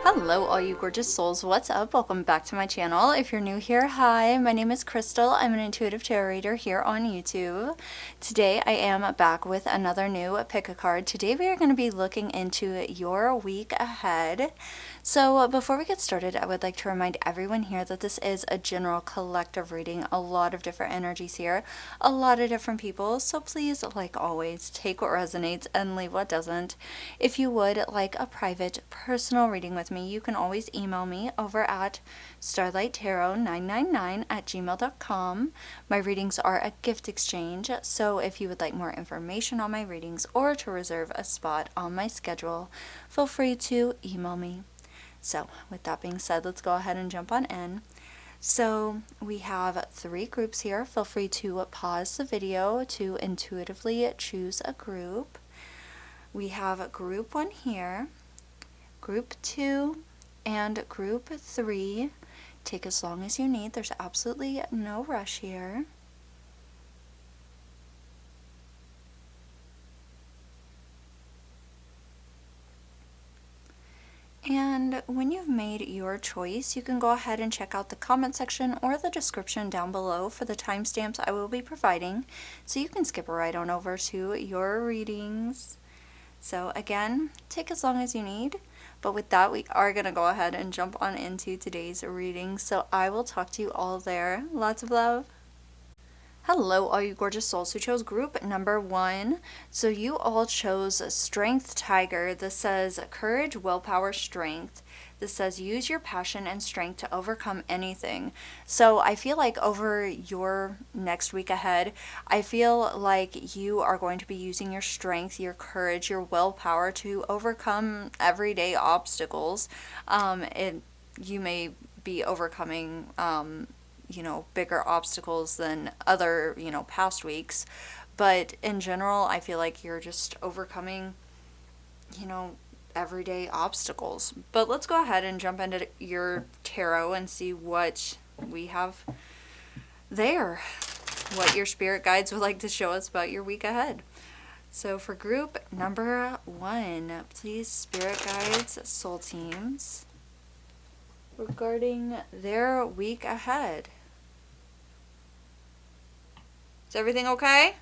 Hello all you gorgeous souls, what's up? Welcome back to my channel. If you're new here, hi, my name is Crystal. I'm an intuitive tarot reader here on YouTube. Today I am back with another new pick a card. Today we are going to be looking into your week ahead. So before we get started, I would like to remind everyone here that this is a general collective reading, a lot of different energies here, a lot of different people, so please, like always, take what resonates and leave what doesn't. If you would like a private personal reading with me, you can always email me over at starlighttarot999@gmail.com. My readings are a gift exchange, so if you would like more information on my readings or to reserve a spot on my schedule, feel free to email me. So with that being said, let's go ahead and jump on in. So we have 3 groups here. Feel free to pause the video to intuitively choose a group. We have group 1 here, group 2, and group 3. Take as long as you need. There's absolutely no rush here. And when you've made your choice, you can go ahead and check out the comment section or the description down below for the timestamps I will be providing, so you can skip right on over to your readings. So again, take as long as you need. But with that, we are going to go ahead and jump on into today's reading. So I will talk to you all there. Lots of love. Hello, all you gorgeous souls who chose group number 1. So you all chose Strength Tiger. This says courage, willpower, strength. This says use your passion and strength to overcome anything. So I feel like over your next week ahead, I feel like you are going to be using your strength, your courage, your willpower to overcome everyday obstacles. You may be overcoming bigger obstacles than other, past weeks. But in general, I feel like you're just overcoming, everyday obstacles. But let's go ahead and jump into your tarot and see what we have there. What your spirit guides would like to show us about your week ahead. So for group number 1, please, spirit guides, soul teams, regarding their week ahead. Is everything okay?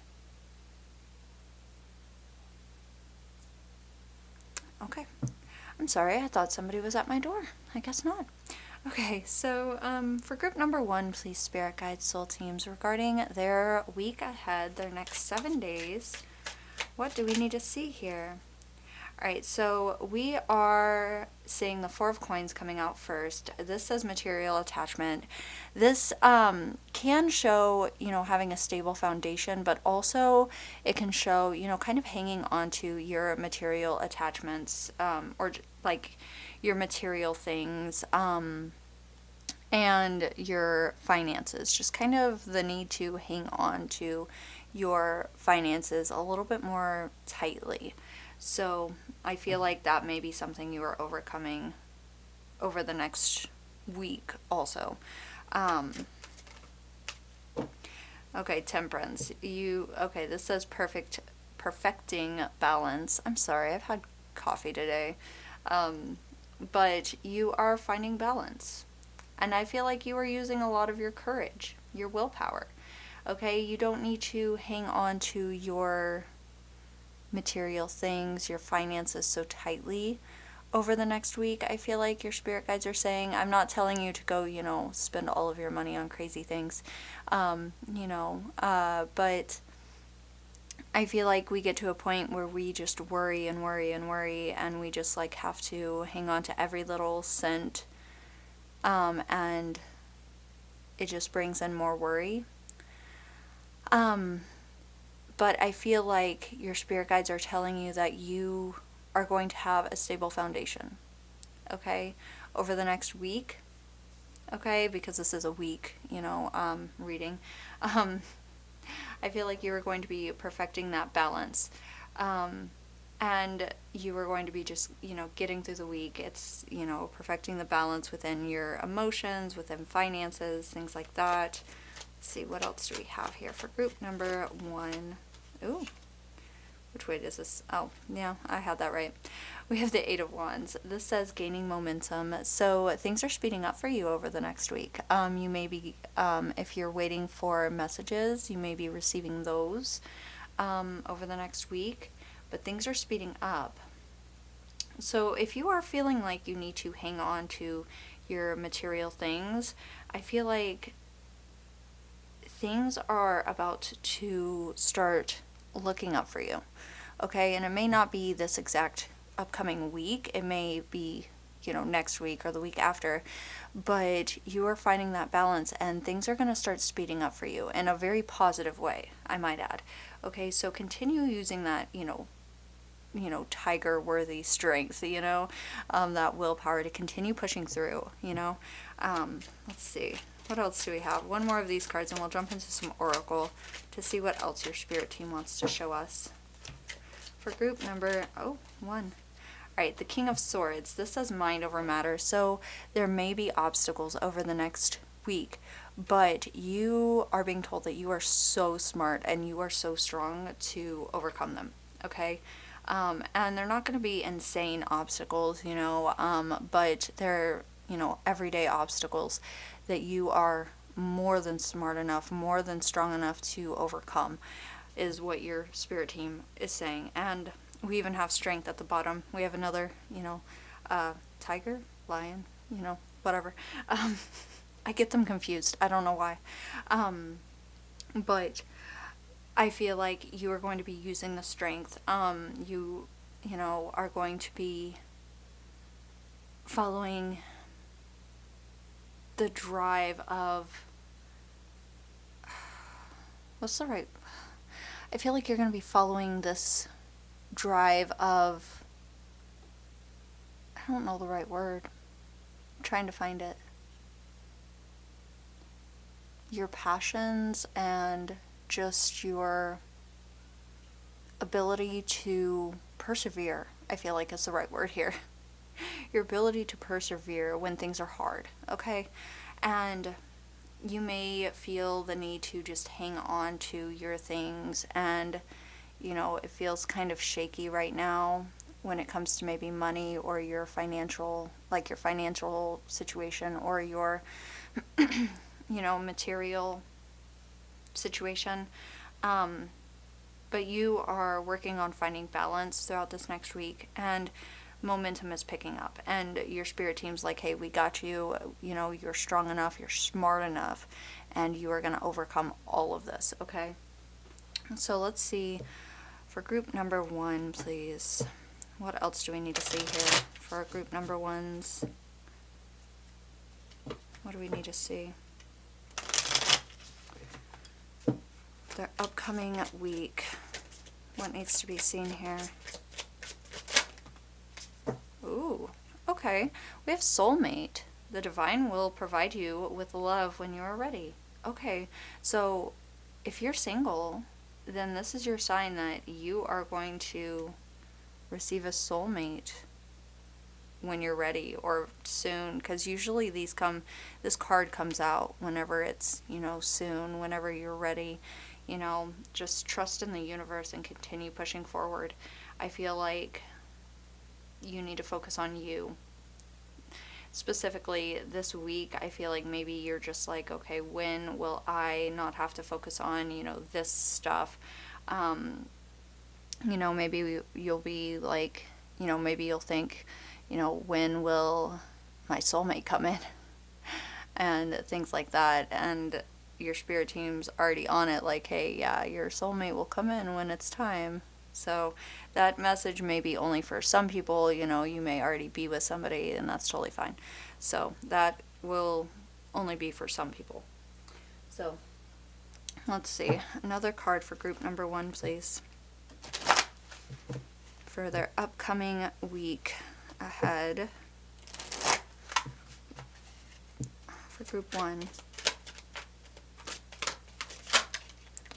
Okay. I'm sorry, I thought somebody was at my door. I guess not. Okay, so for group number 1, please, spirit guides, soul teams, regarding their week ahead, their next 7 days, what do we need to see here? Alright, so we are seeing the 4 of coins coming out first. This says material attachment. This can show, having a stable foundation, but also it can show, kind of hanging on to your material attachments, or like your material things, and your finances. Just kind of the need to hang on to your finances a little bit more tightly. So I feel like that may be something you are overcoming over the next week also. Okay, temperance. Okay, this says perfecting balance. I'm sorry, I've had coffee today. But you are finding balance. And I feel like you are using a lot of your courage, your willpower. Okay, you don't need to hang on to your material things, your finances so tightly over the next week. I feel like your spirit guides are saying, I'm not telling you to go, spend all of your money on crazy things, but I feel like we get to a point where we just worry and worry and worry, and we just like have to hang on to every little cent, and it just brings in more worry. But I feel like your spirit guides are telling you that you are going to have a stable foundation, okay, over the next week, okay, because this is a week, reading. I feel like you are going to be perfecting that balance, and you are going to be just, getting through the week. It's, perfecting the balance within your emotions, within finances, things like that. Let's see, what else do we have here for group number 1? Ooh, Which way does this? Oh, yeah, I had that right. We have the Eight of Wands. This says gaining momentum. So things are speeding up for you over the next week. You may be, if you're waiting for messages, you may be receiving those over the next week. But things are speeding up. So if you are feeling like you need to hang on to your material things, I feel like things are about to start looking up for you. Okay, and it may not be this exact upcoming week. It may be, next week or the week after, but you are finding that balance and things are going to start speeding up for you in a very positive way, I might add. Okay, so continue using that, tiger worthy strength, that willpower to continue pushing through, let's see. What else do we have? One more of these cards and we'll jump into some oracle to see what else your spirit team wants to show us. For group number, one. Alright, the King of Swords. This says mind over matter. So there may be obstacles over the next week, but you are being told that you are so smart and you are so strong to overcome them. Okay? And they're not going to be insane obstacles, but they're, everyday obstacles that you are more than smart enough, more than strong enough to overcome, is what your spirit team is saying. And we even have strength at the bottom. We have another, tiger, lion, whatever. I get them confused. I don't know why. But I feel like you are going to be using the strength. You are going to be following the drive of, what's the right, I feel like you're going to be following this drive of, I don't know the right word. I'm trying to find it. Your passions and just your ability to persevere, I feel like is the right word here. Your ability to persevere when things are hard, okay? And you may feel the need to just hang on to your things, and it feels kind of shaky right now when it comes to maybe money or your financial situation or your material situation. But you are working on finding balance throughout this next week, and momentum is picking up, and your spirit team's like, hey, we got you, you're strong enough, you're smart enough, and you are going to overcome all of this, okay? So let's see, for group number one, please, what else do we need to see here for our group number ones? What do we need to see? Their upcoming week. What needs to be seen here? Ooh, okay. We have soulmate. The divine will provide you with love when you are ready. Okay, so if you're single, then this is your sign that you are going to receive a soulmate when you're ready or soon, because usually this card comes out whenever it's, soon, whenever you're ready. Just trust in the universe and continue pushing forward. I feel like you need to focus on you. Specifically this week, I feel like maybe you're just like, okay, when will I not have to focus on, this stuff? Maybe you'll be like, maybe you'll think, when will my soulmate come in? And things like that. And your spirit team's already on it, like, hey, yeah, your soulmate will come in when it's time. So that message may be only for some people, you may already be with somebody, and that's totally fine. So that will only be for some people. So let's see, another card for group number one, please, for their upcoming week ahead. For group one.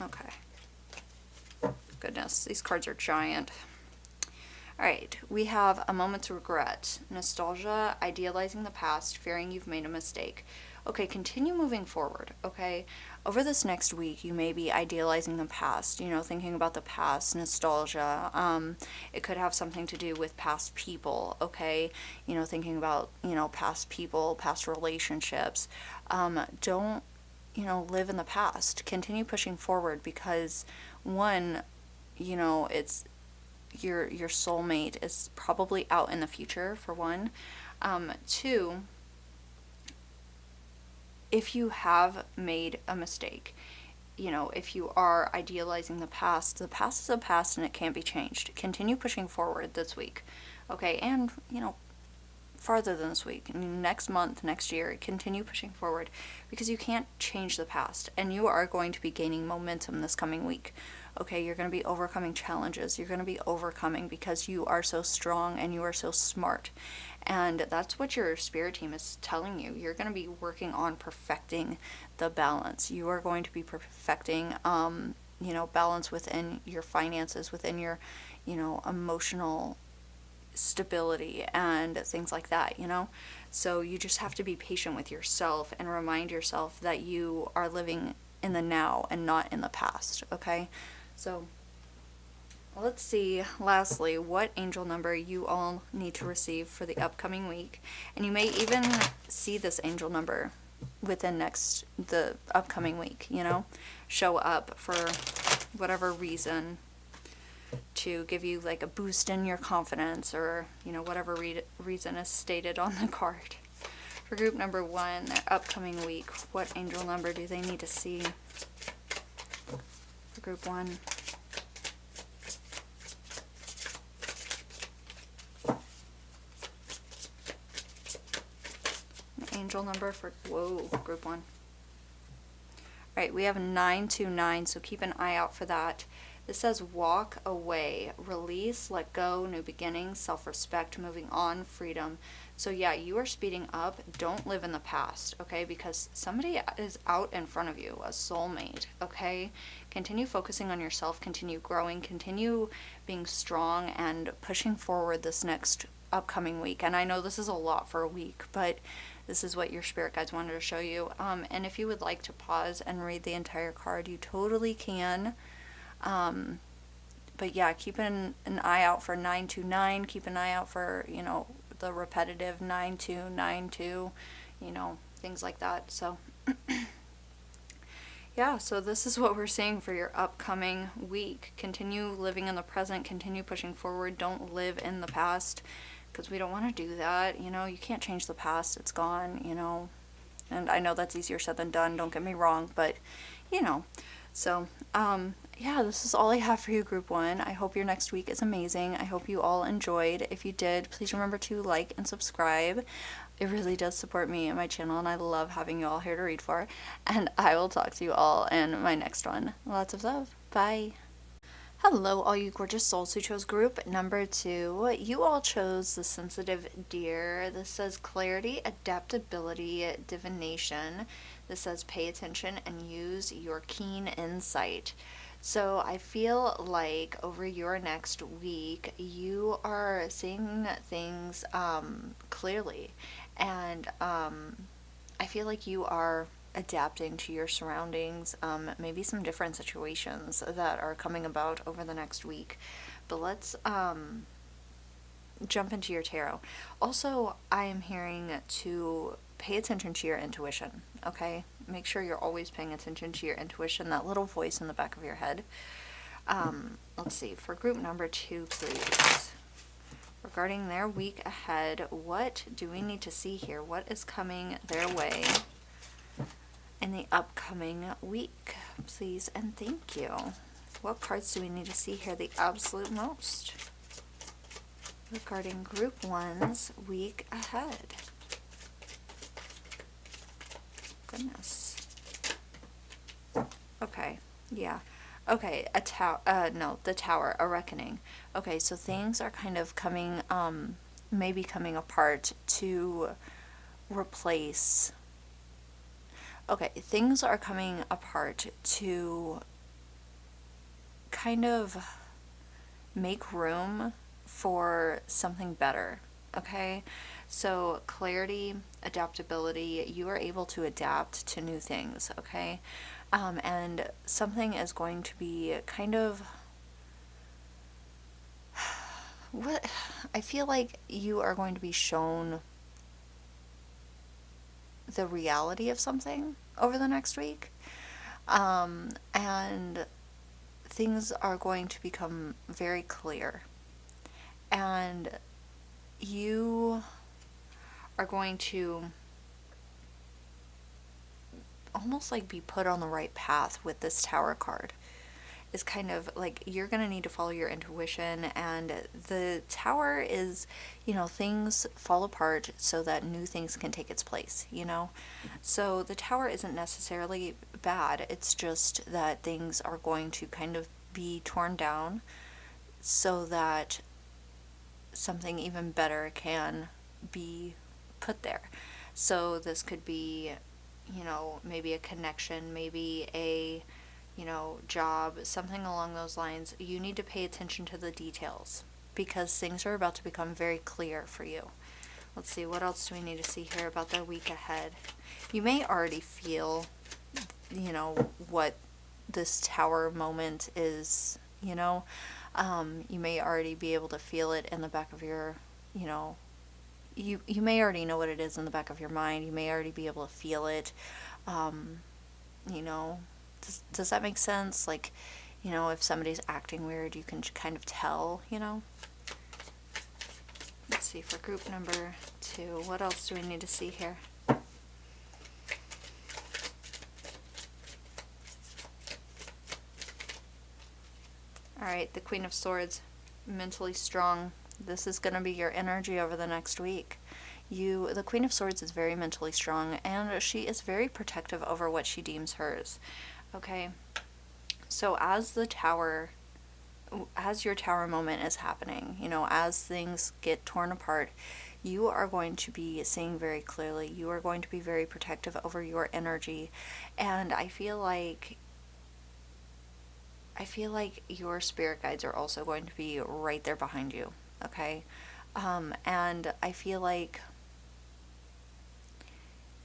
Okay. Goodness, these cards are giant. Alright, we have a moment to regret. Nostalgia, idealizing the past, fearing you've made a mistake. Okay, continue moving forward, okay? Over this next week, you may be idealizing the past, thinking about the past, nostalgia. It could have something to do with past people, okay? Thinking about, past people, past relationships. Don't, live in the past. Continue pushing forward because, one, it's your soulmate is probably out in the future, for one. Two, if you have made a mistake, if you are idealizing the past is the past and it can't be changed. Continue pushing forward this week, okay? And, farther than this week, next month, next year, continue pushing forward because you can't change the past and you are going to be gaining momentum this coming week. Okay, you're going to be overcoming challenges. You're going to be overcoming because you are so strong and you are so smart. And that's what your spirit team is telling you. You're going to be working on perfecting the balance. You are going to be perfecting, balance within your finances, within your, emotional stability and things like that, So you just have to be patient with yourself and remind yourself that you are living in the now and not in the past, okay? So let's see, lastly, what angel number you all need to receive for the upcoming week. And you may even see this angel number within the upcoming week, show up for whatever reason, to give you like a boost in your confidence or, whatever reason is stated on the card. For group number 1, their upcoming week, what angel number do they need to see? For group 1. Angel number for, group 1. Alright, we have 929, so keep an eye out for that. This says walk away, release, let go, new beginnings, self-respect, moving on, freedom. So yeah, you are speeding up. Don't live in the past, okay? Because somebody is out in front of you, a soulmate, okay? Continue focusing on yourself, continue growing, continue being strong and pushing forward this next upcoming week. And I know this is a lot for a week, but this is what your spirit guides wanted to show you. And if you would like to pause and read the entire card, you totally can. But yeah, keep an eye out for 929. Keep an eye out for, the repetitive 9292, things like that. So, yeah, so this is what we're seeing for your upcoming week. Continue living in the present. Continue pushing forward. Don't live in the past because we don't want to do that. You can't change the past. It's gone, And I know that's easier said than done. Don't get me wrong, but, So, yeah, this is all I have for you, Group 1. I hope your next week is amazing. I hope you all enjoyed. If you did, please remember to like and subscribe. It really does support me and my channel, and I love having you all here to read for. And I will talk to you all in my next one. Lots of love. Bye. Hello, all you gorgeous souls who chose group number 2. You all chose the sensitive deer. This says clarity, adaptability, divination. This says pay attention and use your keen insight. So I feel like over your next week, you are seeing things clearly. And I feel like you are adapting to your surroundings, maybe some different situations that are coming about over the next week. But let's jump into your tarot. Also, I am hearing to pay attention to your intuition, okay? Make sure you're always paying attention to your intuition, that little voice in the back of your head. Let's see, for group number 2, please. Regarding their week ahead, what do we need to see here? What is coming their way in the upcoming week, please and thank you? What cards do we need to see here the absolute most regarding group 1's week ahead? Goodness. Okay, yeah. Okay, the Tower, a reckoning. Okay, so things are kind of coming, maybe coming apart to replace. Okay, things are coming apart to kind of make room for something better, okay? So clarity, adaptability, you are able to adapt to new things, okay? And something is going to be kind of what I feel like you are going to be shown the reality of something over the next week. And things are going to become very clear. And you are going to almost like be put on the right path with this Tower card. Is kind of like you're going to need to follow your intuition, and the Tower is, things fall apart so that new things can take its place. So the Tower isn't necessarily bad, it's just that things are going to kind of be torn down so that something even better can be put there. So this could be, maybe a connection, maybe a job, something along those lines. You need to pay attention to the details because things are about to become very clear for you. Let's see, what else do we need to see here about the week ahead? You may already feel, what this Tower moment is, you may already be able to feel it in the back of your, you may already know what it is in the back of your mind. You may already be able to feel it. You know, does that make sense? Like, if somebody's acting weird, you can kind of tell. Let's see, for group number 2, what else do we need to see here? Alright, the Queen of Swords, mentally strong. This is going to be your energy over the next week. The Queen of Swords is very mentally strong, and she is very protective over what she deems hers. Okay, so as your Tower moment is happening, as things get torn apart, you are going to be seeing very clearly. You are going to be very protective over your energy, and I feel like your spirit guides are also going to be right there behind you, okay? And I feel like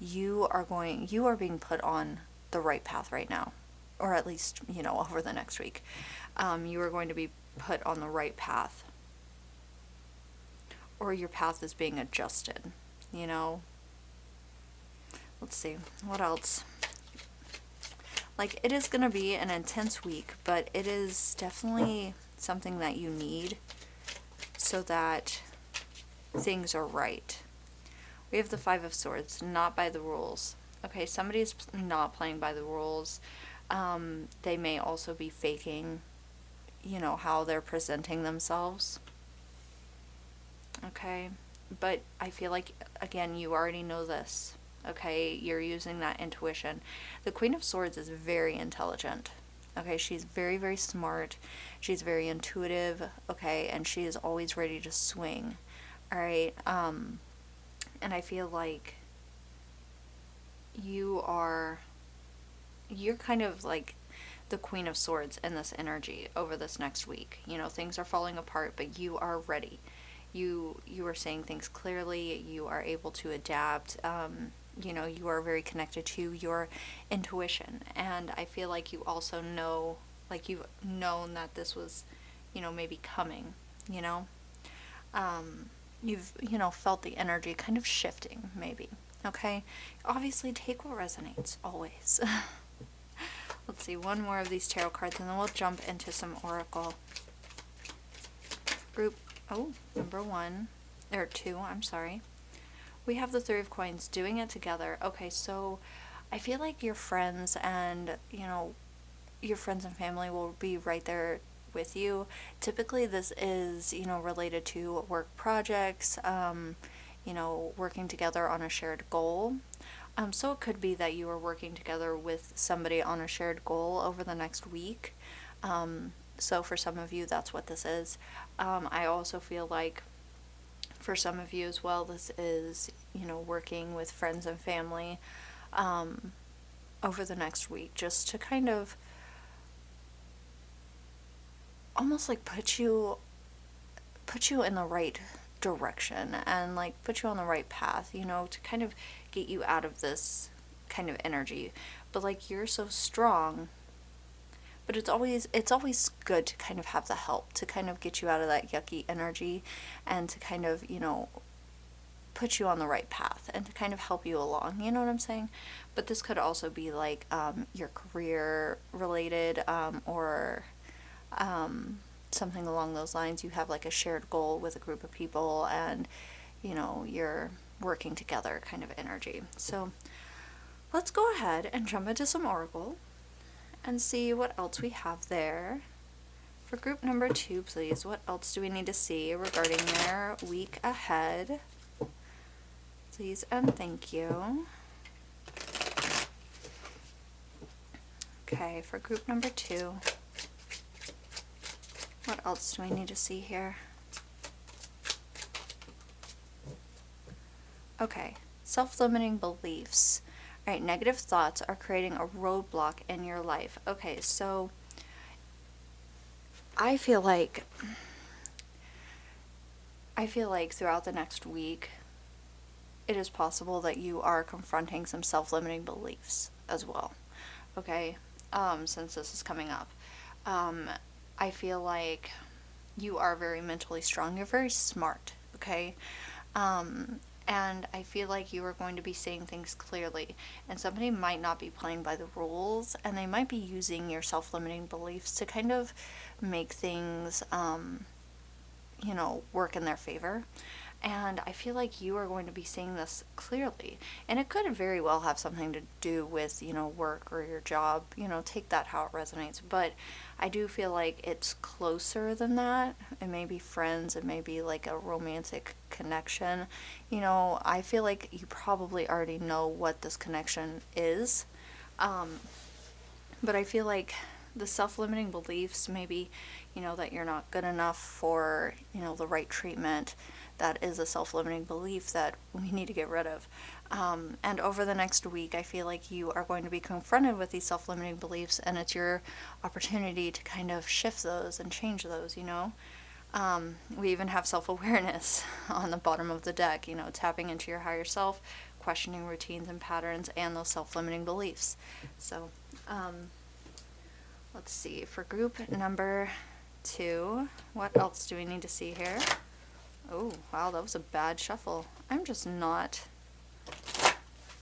you are being put on the right path right now, or at least, over the next week. You are going to be put on the right path, or your path is being adjusted, Let's see, what else? Like, it is going to be an intense week, but it is definitely something that you need so that things are right. We have the Five of Swords, not by the rules. Okay, somebody's not playing by the rules. They may also be faking, how they're presenting themselves. Okay, but I feel like, again, you already know this. Okay, you're using that intuition. The Queen of Swords is very intelligent. Okay, she's very, very smart. She's very intuitive. Okay, and she is always ready to swing. All right, and I feel like you're kind of like the Queen of Swords in this energy over this next week. Things are falling apart, but you are ready. You are saying things clearly. You are able to adapt. You are very connected to your intuition, and I feel like you also know, like you've known that this was, maybe coming. You've felt the energy kind of shifting, maybe. Okay, obviously take what resonates always. Let's see, one more of these tarot cards, and then we'll jump into some oracle. Group, number 1 or 2. I'm sorry. We have the Three of Coins, doing it together. Okay, so I feel like your friends and, your friends and family will be right there with you. Typically this is, related to work projects, working together on a shared goal. So it could be that you are working together with somebody on a shared goal over the next week. So for some of you, that's what this is. I also feel like for some of you as well, this is, working with friends and family over the next week, just to kind of almost like put you in the right direction and like put you on the right path, you know, to kind of get you out of this kind of energy. But like you're so strong, but it's always good to kind of have the help to kind of get you out of that yucky energy and to kind of, you know, put you on the right path and to kind of help you along, you know what I'm saying? But this could also be like your career related, or something along those lines. You have like a shared goal with a group of people and, you know, you're working together kind of energy. So let's go ahead and jump into some Oracle and see what else we have there. For group number 2, please, what else do we need to see regarding their week ahead? Please and thank you. Okay, for group number 2, what else do we need to see here? Okay, self-limiting beliefs. All right, negative thoughts are creating a roadblock in your life. Okay, so I feel like throughout the next week, it is possible that you are confronting some self-limiting beliefs as well. Okay, since this is coming up. I feel like you are very mentally strong. You're very smart, okay? And I feel like you are going to be seeing things clearly. And somebody might not be playing by the rules, and they might be using your self-limiting beliefs to kind of make things, you know, work in their favor. And I feel like you are going to be seeing this clearly. And it could very well have something to do with, you know, work or your job. You know, take that how it resonates. But I do feel like it's closer than that. It may be friends. It may be like a romantic connection. You know, I feel like you probably already know what this connection is. But I feel like the self-limiting beliefs, maybe, you know, that you're not good enough for, you know, the right treatment, that is a self-limiting belief that we need to get rid of. And over the next week, I feel like you are going to be confronted with these self-limiting beliefs, and it's your opportunity to kind of shift those and change those, you know. We even have self-awareness on the bottom of the deck, you know, tapping into your higher self, questioning routines and patterns, and those self-limiting beliefs. So, let's see, for group number 2, what else do we need to see here? Oh, wow, that was a bad shuffle. I'm just not...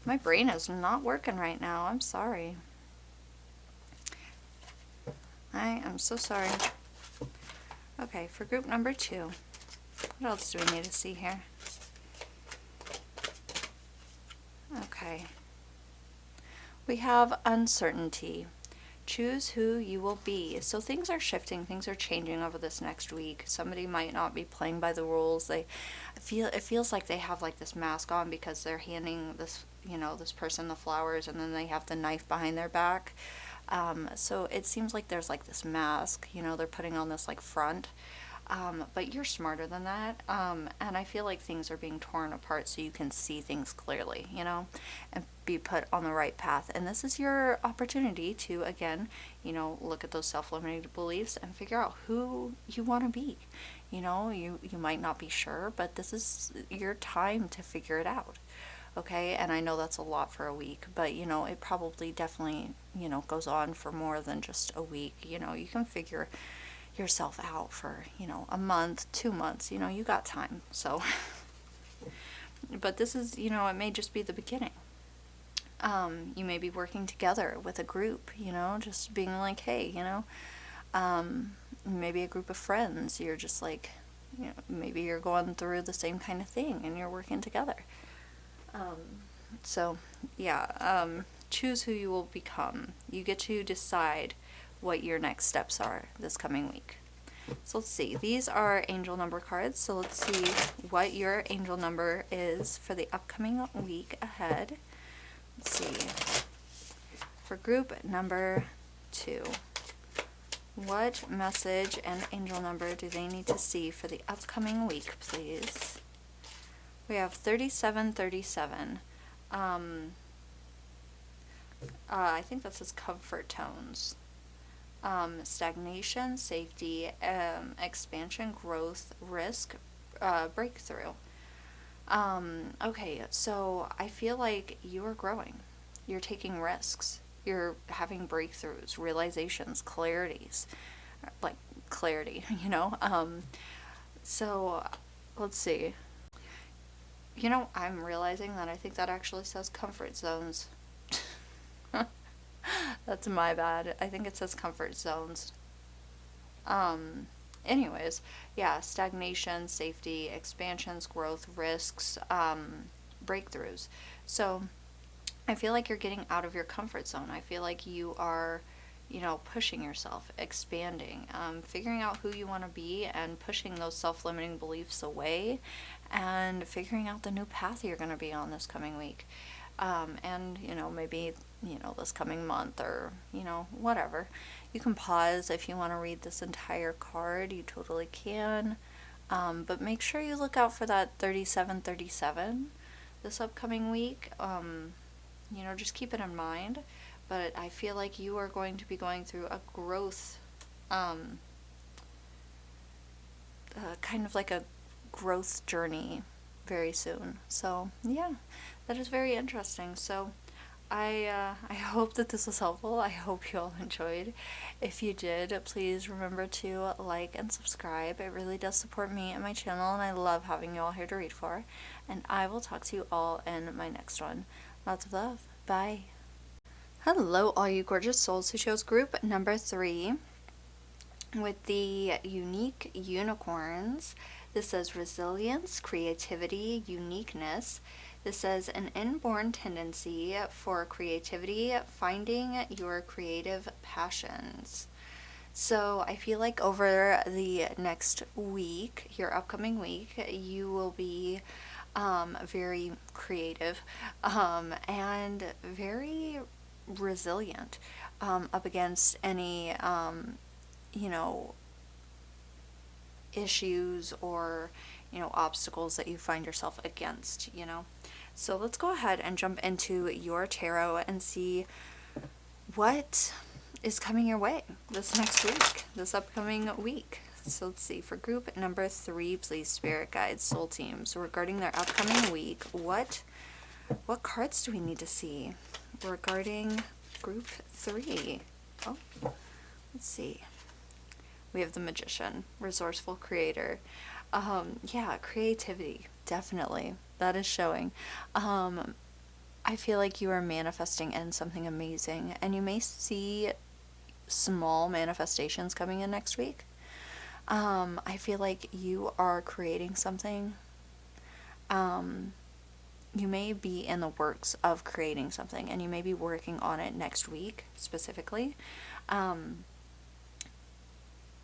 My brain is not working right now. I'm sorry. I am so sorry. Okay, for group number 2, what else do we need to see here? Okay. We have uncertainty. Choose who you will be. So things are shifting, things are changing over this next week. Somebody might not be playing by the rules. It feels like they have like this mask on because they're handing this, you know, this person the flowers, and then they have the knife behind their back. So it seems like there's like this mask, you know, they're putting on this like front. But you're smarter than that. And I feel like things are being torn apart so you can see things clearly, you know, and be put on the right path. And this is your opportunity to, again, you know, look at those self-limiting beliefs and figure out who you want to be. You know, you might not be sure, but this is your time to figure it out. Okay, and I know that's a lot for a week, but, you know, it probably definitely, you know, goes on for more than just a week. You know, you can figure yourself out for, you know, a month, 2 months, you know, you got time. So, but this is, you know, it may just be the beginning. You may be working together with a group, you know, just being like, hey, you know, maybe a group of friends, you're just like, you know, maybe you're going through the same kind of thing and you're working together. So, yeah, choose who you will become. You get to decide what your next steps are this coming week. So let's see, these are angel number cards, so let's see what your angel number is for the upcoming week ahead. Let's see, for group number 2, what message and angel number do they need to see for the upcoming week, please? We have 3737. I think that says comfort tones. Stagnation, safety, expansion, growth, risk, breakthrough. Okay, so I feel like you are growing. You're taking risks. You're having breakthroughs, realizations, clarities, like clarity, you know? So let's see. I'm realizing that I think that actually says comfort zones. That's my bad. I think it says comfort zones. Um, Anyways, yeah, stagnation, safety, expansions, growth, risks, breakthroughs. So I feel like you're getting out of your comfort zone. I feel like you are, pushing yourself, expanding, figuring out who you want to be and pushing those self-limiting beliefs away and figuring out the new path you're going to be on this coming week. And, maybe, this coming month or, whatever. You can pause if you want to read this entire card. You totally can. But make sure you look out for that 3737 this upcoming week. Just keep it in mind. But I feel like you are going to be going through a growth, kind of like a growth journey very soon. So, yeah, that is very interesting. So, I hope that this was helpful. I hope you all enjoyed. If you did, please remember to like and subscribe. It really does support me and my channel, and I love having you all here to read for. And I will talk to you all in my next one. Lots of love. Bye. Hello, all you gorgeous souls who chose group number 3 with the unique unicorns. This says resilience, creativity, uniqueness. This says an inborn tendency for creativity, finding your creative passions. So I feel like over the next week, your upcoming week, you will be very creative and very resilient up against any, issues or, obstacles that you find yourself against, So let's go ahead and jump into your tarot and see what is coming your way this next week, this upcoming week. So let's see, for group number 3, please, spirit guides, soul teams, regarding their upcoming week, what cards do we need to see regarding group 3? Oh, let's see. We have the Magician, resourceful creator. Yeah, creativity, definitely. That is showing. I feel like you are manifesting in something amazing, and you may see small manifestations coming in next week. I feel like you are creating something. You may be in the works of creating something, and you may be working on it next week specifically.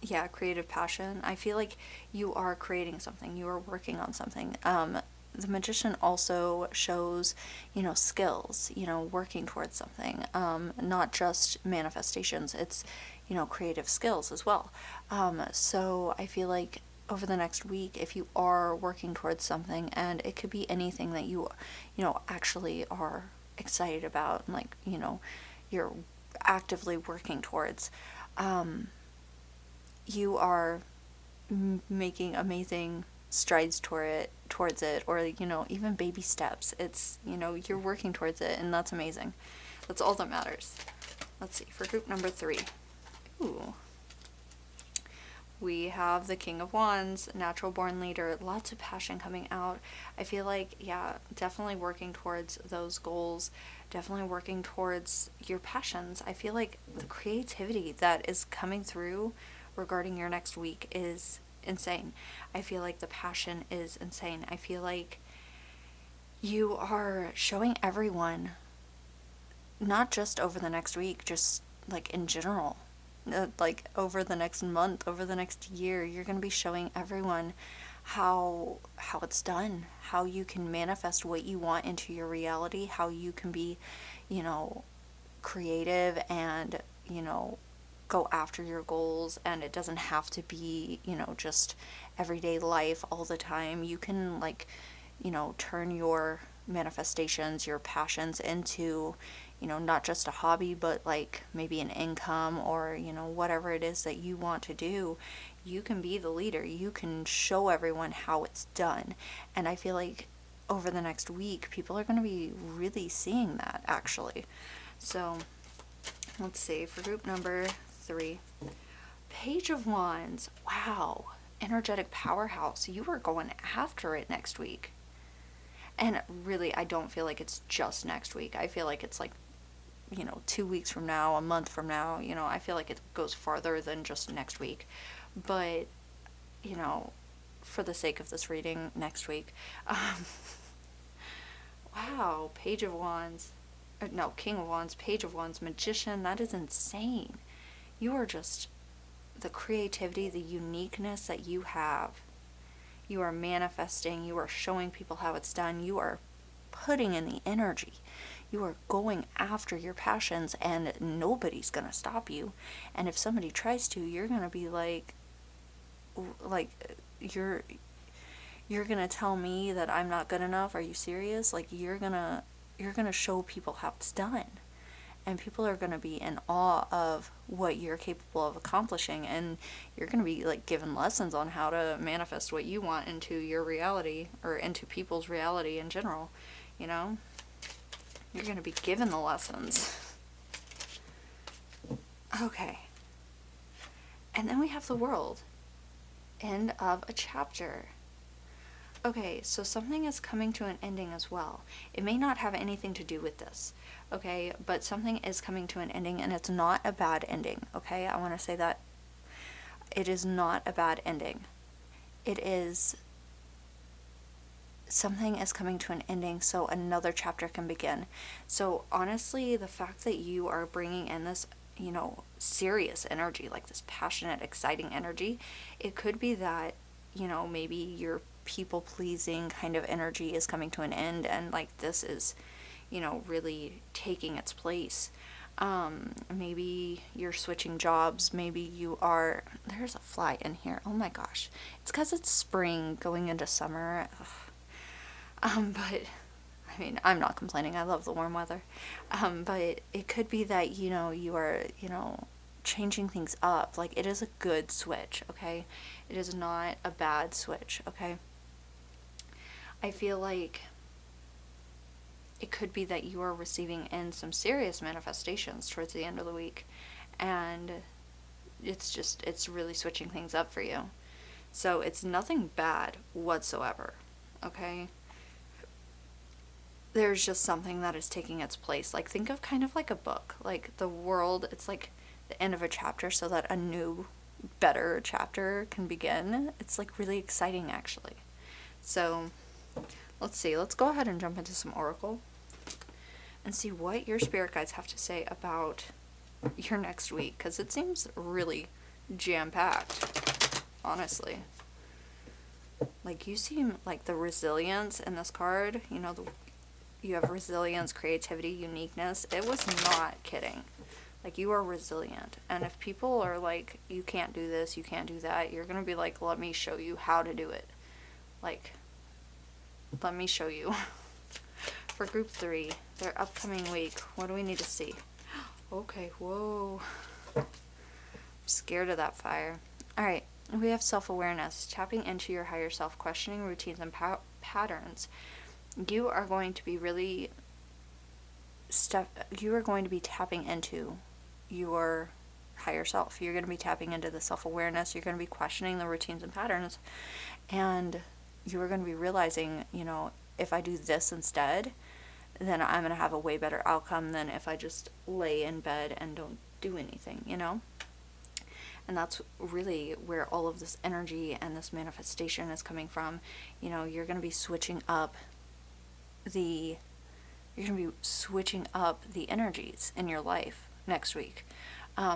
Yeah, creative passion. I feel like you are creating something. You are working on something. The Magician also shows, skills, working towards something. Not just manifestations. It's, creative skills as well. So I feel like over the next week, if you are working towards something, and it could be anything that you actually are excited about, and like, you're actively working towards, you are making amazing strides towards it, or even baby steps. It's you're working towards it, and that's amazing. That's all that matters. Let's see, for group number 3. Ooh, we have the King of Wands, natural born leader, lots of passion coming out. I feel like, yeah, definitely working towards those goals, definitely working towards your passions. I feel like the creativity that is coming through regarding your next week is insane. I feel like the passion is insane. I feel like you are showing everyone, not just over the next week, just like in general, like over the next month, over the next year, you're going to be showing everyone how it's done, how you can manifest what you want into your reality, how you can be, creative and, go after your goals, and it doesn't have to be, just everyday life all the time. You can, like, turn your manifestations, your passions into, not just a hobby, but like maybe an income, or, whatever it is that you want to do, you can be the leader. You can show everyone how it's done. And I feel like over the next week, people are going to be really seeing that, actually. So let's see, for group number 3, Page of Wands. Wow, energetic powerhouse. You are going after it next week. And really, I don't feel like it's just next week. I feel like it's like, 2 weeks from now, a month from now. I feel like it goes farther than just next week. But, for the sake of this reading, next week. Wow, Page of Wands. No, King of Wands, Page of Wands, Magician. That is insane. You are just the creativity, the uniqueness that you have. You are manifesting. You are showing people how it's done. You are putting in the energy. You are going after your passions, and nobody's going to stop you. And if somebody tries to, you're going to be like you're going to tell me that I'm not good enough? Are you serious? Like, you're going to show people how it's done. And people are going to be in awe of what you're capable of accomplishing, and you're going to be like given lessons on how to manifest what you want into your reality, or into people's reality in general. You're going to be given the lessons. Okay. And then we have the World. End of a chapter. Okay, so something is coming to an ending as well. It may not have anything to do with this, okay? But something is coming to an ending, and it's not a bad ending, okay? I want to say that. It is not a bad ending. It is... Something is coming to an ending, so another chapter can begin. So honestly, the fact that you are bringing in this, serious energy, like this passionate, exciting energy, it could be that, maybe your people-pleasing kind of energy is coming to an end, and like this is, really taking its place. Maybe you're switching jobs. Maybe you are... There's a fly in here. Oh my gosh. It's because it's spring going into summer. But I mean, I'm not complaining. I love the warm weather. But it could be that, you are, changing things up. Like, it is a good switch, okay? It is not a bad switch, okay? I feel like it could be that you are receiving in some serious manifestations towards the end of the week, and it's really switching things up for you. So it's nothing bad whatsoever, okay? There's just something that is taking its place. Like, think of kind of like a book. Like, the World, it's like the end of a chapter so that a new, better chapter can begin. It's like really exciting, actually. So let's see. Let's go ahead and jump into some Oracle and see what your spirit guides have to say about your next week, because it seems really jam-packed, honestly. Like, you seem like the resilience in this card, you have resilience, creativity, uniqueness. It was not kidding. Like, you are resilient. And if people are like, you can't do this, you can't do that, you're going to be like, let me show you how to do it. Like, let me show you. For group 3, their upcoming week, what do we need to see? Okay, whoa. I'm scared of that fire. Alright, we have self-awareness, tapping into your higher self, questioning routines and patterns. You are going to be really you are going to be tapping into your higher self. You're going to be tapping into the self-awareness. You're going to be questioning the routines and patterns, and you are going to be realizing, if I do this instead, then I'm going to have a way better outcome than if I just lay in bed and don't do anything, And that's really where all of this energy and this manifestation is coming from. You're going to be switching up the energies in your life next week.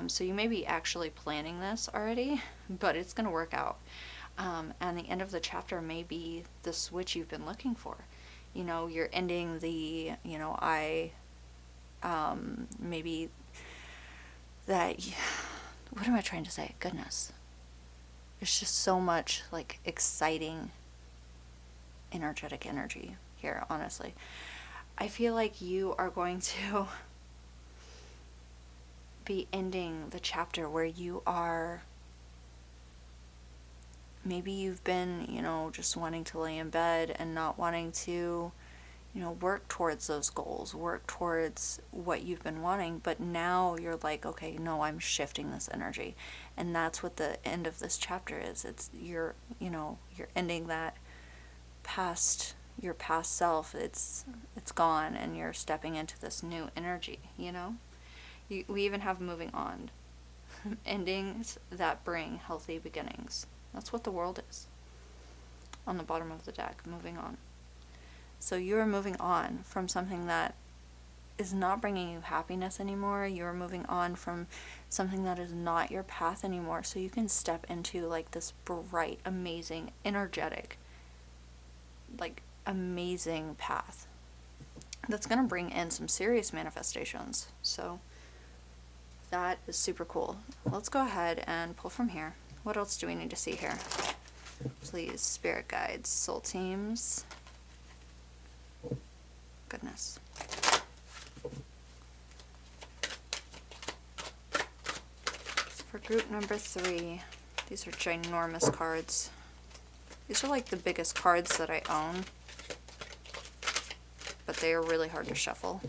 So you may be actually planning this already, but it's going to work out. And the end of the chapter may be the switch you've been looking for. You're ending the, maybe that, what am I trying to say? Goodness. There's just so much, like, exciting, energetic energy here, honestly. I feel like you are going to be ending the chapter where you are, maybe you've been, just wanting to lay in bed and not wanting to, work towards those goals, work towards what you've been wanting, but now you're like, okay, no, I'm shifting this energy. And that's what the end of this chapter is. It's you're ending that your past self. It's gone, and you're stepping into this new energy, we even have moving on. Endings that bring healthy beginnings. That's what the world is. On the bottom of the deck, moving on. So you're moving on from something that is not bringing you happiness anymore. You're moving on from something that is not your path anymore. So you can step into like this bright, amazing, energetic, like amazing path that's going to bring in some serious manifestations. So that is super cool. Let's go ahead and pull from here. What else do we need to see here? Please, spirit guides, soul teams. Goodness. For group number 3, these are ginormous cards. These are like the biggest cards that I own, but they are really hard to shuffle.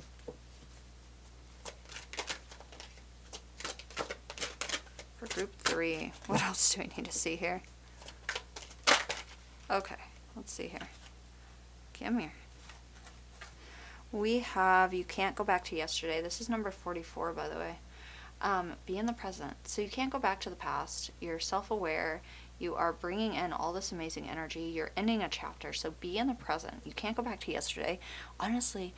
For group 3, what else do we need to see here? Okay, let's see here. Come here. We have, you can't go back to yesterday. This is number 44, by the way. Be in the present. So you can't go back to the past. You're self-aware. You are bringing in all this amazing energy. You're ending a chapter. So be in the present. You can't go back to yesterday. Honestly,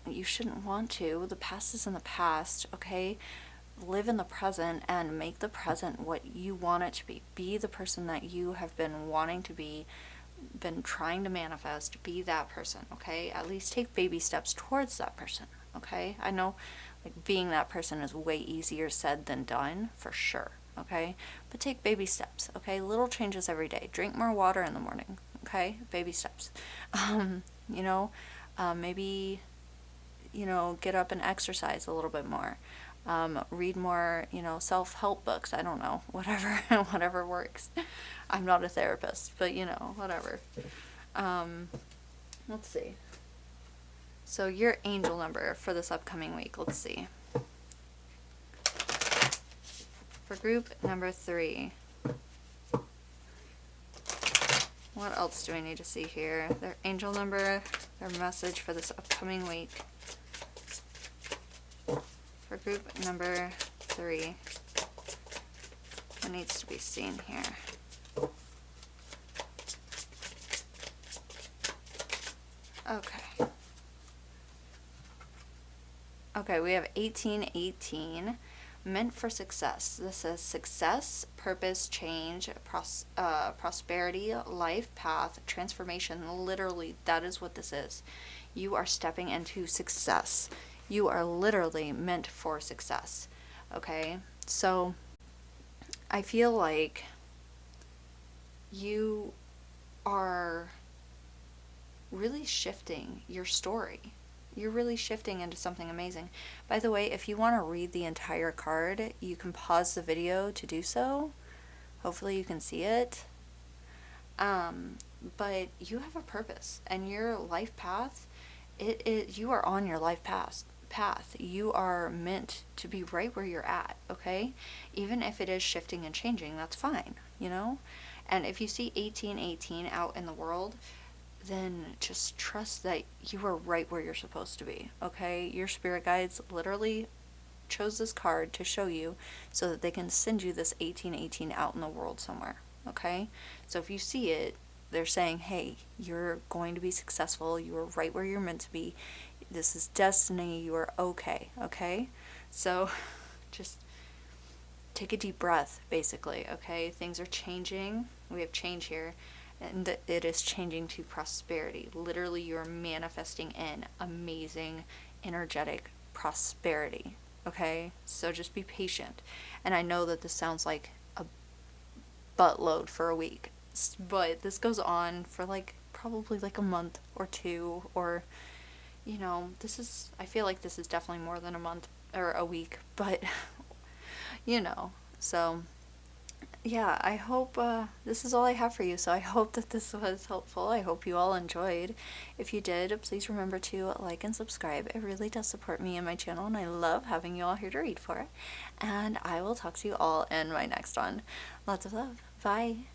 you shouldn't want to. The past is in the past, okay? Live in the present and make the present what you want it to be. Be the person that you have been wanting to be, been trying to manifest. Be that person, okay? At least take baby steps towards that person, okay? I know like being that person is way easier said than done, for sure, okay? But take baby steps, okay? Little changes every day. Drink more water in the morning, okay? Baby steps. Maybe get up and exercise a little bit more. Read more, self-help books. I don't know, whatever works. I'm not a therapist, but whatever. Let's see. So your angel number for this upcoming week, let's see. For group number 3, what else do I need to see here? Their angel number, their message for this upcoming week. For group number 3, what needs to be seen here? Okay, we have 1818, meant for success. This is success, purpose, change, prosperity, life path, transformation. Literally, that is what this is. You are stepping into success. You are literally meant for success, okay? So I feel like you are really shifting your story. You're really shifting into something amazing. By the way, if you want to read the entire card, you can pause the video to do so. Hopefully you can see it. But you have a purpose, and your life path, you are on your life path. You are meant to be right where you're at, okay? Even if it is shifting and changing, that's fine, And if you see 1818 out in the world, then just trust that you are right where you're supposed to be, okay? Your spirit guides literally chose this card to show you so that they can send you this 1818 out in the world somewhere, okay? So if you see it, they're saying, hey, you're going to be successful. You are right where you're meant to be. This is destiny. You are okay, okay? So just take a deep breath, basically, okay? Things are changing. We have change here. And it is changing to prosperity. Literally, you're manifesting in amazing, energetic prosperity, okay? So just be patient. And I know that this sounds like a buttload for a week, but this goes on for probably a month or 2, or I feel like this is definitely more than a month, or a week, but you know, so yeah, I hope this is all I have for you. So I hope that this was helpful. I hope you all enjoyed. If you did, please remember to like and subscribe. It really does support me and my channel, and I love having you all here to read for it. And I will talk to you all in my next one. Lots of love. Bye.